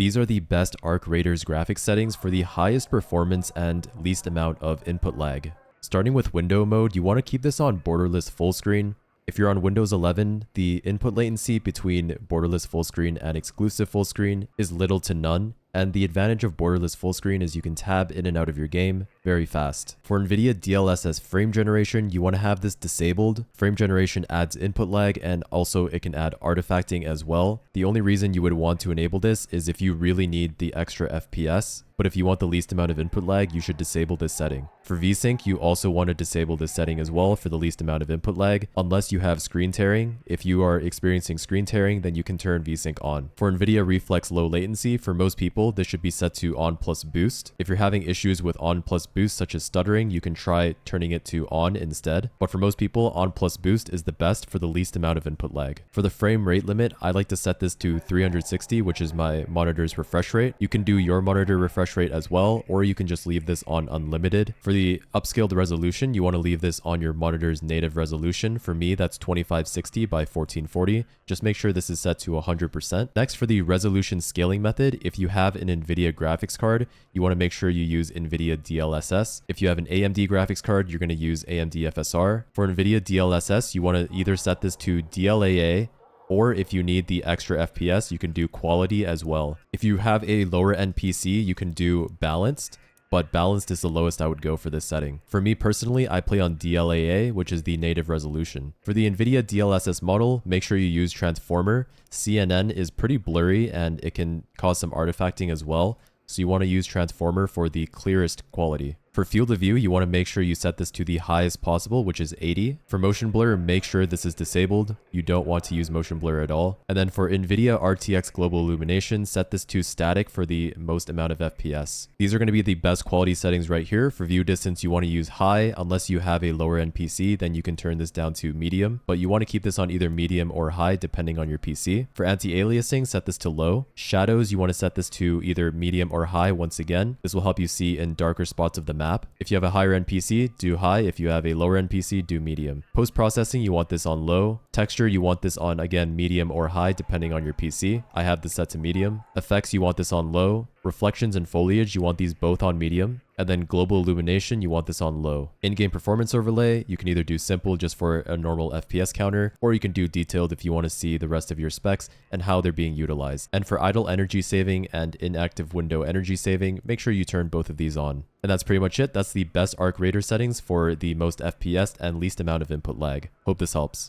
These are the best Arc Raiders graphics settings for the highest performance and least amount of input lag. Starting with window mode, you want to keep this on borderless full screen. If you're on Windows 11, the input latency between borderless full screen and exclusive full screen is little to none, and the advantage of borderless full screen is you can tab in and out of your game very fast. For NVIDIA DLSS frame generation, you want to have this disabled. Frame generation adds input lag, and also it can add artifacting as well. The only reason you would want to enable this is if you really need the extra FPS, but if you want the least amount of input lag, you should disable this setting. For VSync, you also want to disable this setting as well for the least amount of input lag, unless you have screen tearing. If you are experiencing screen tearing, then you can turn VSync on. For NVIDIA Reflex low latency, for most people, this should be set to on plus boost. If you're having issues with on plus boost, such as stuttering, you can try turning it to on instead. But for most people, on plus boost is the best for the least amount of input lag. For the frame rate limit, I like to set this to 360, which is my monitor's refresh rate. You can do your monitor refresh rate as well, or you can just leave this on unlimited. For the upscaled resolution, you want to leave this on your monitor's native resolution. For me, that's 2560 by 1440. Just make sure this is set to 100%. Next, for the resolution scaling method, if you have an NVIDIA graphics card, you want to make sure you use NVIDIA DLSS. If you have an AMD graphics card, you're going to use AMD FSR. For NVIDIA DLSS, you want to either set this to DLAA, or if you need the extra FPS, you can do quality as well. If you have a lower end PC, you can do balanced, but balanced is the lowest I would go for this setting. For me personally, I play on DLAA, which is the native resolution. For the NVIDIA DLSS model, make sure you use transformer. CNN is pretty blurry and it can cause some artifacting as well, so you want to use transformer for the clearest quality. For field of view, you want to make sure you set this to the highest possible, which is 80. For motion blur, make sure this is disabled. You don't want to use motion blur at all. And then for NVIDIA RTX Global Illumination, set this to static for the most amount of FPS. These are going to be the best quality settings right here. For view distance, you want to use high. Unless you have a lower end PC, then you can turn this down to medium, but you want to keep this on either medium or high depending on your PC. For anti-aliasing, set this to low. Shadows, you want to set this to either medium or high. Once again, this will help you see in darker spots of the map. If you have a higher end PC, do high. If you have a lower end PC, do medium. Post-processing, you want this on low. Texture, you want this on, again, medium or high depending on your PC. I have this set to medium. Effects, you want this on low. Reflections and foliage, you want these both on medium. And then global illumination, you want this on low. In-game performance overlay, you can either do simple just for a normal FPS counter, or you can do detailed if you want to see the rest of your specs and how they're being utilized. And for idle energy saving and inactive window energy saving, make sure you turn both of these on. And that's pretty much it. That's the best Arc Raider settings for the most FPS and least amount of input lag. Hope this helps.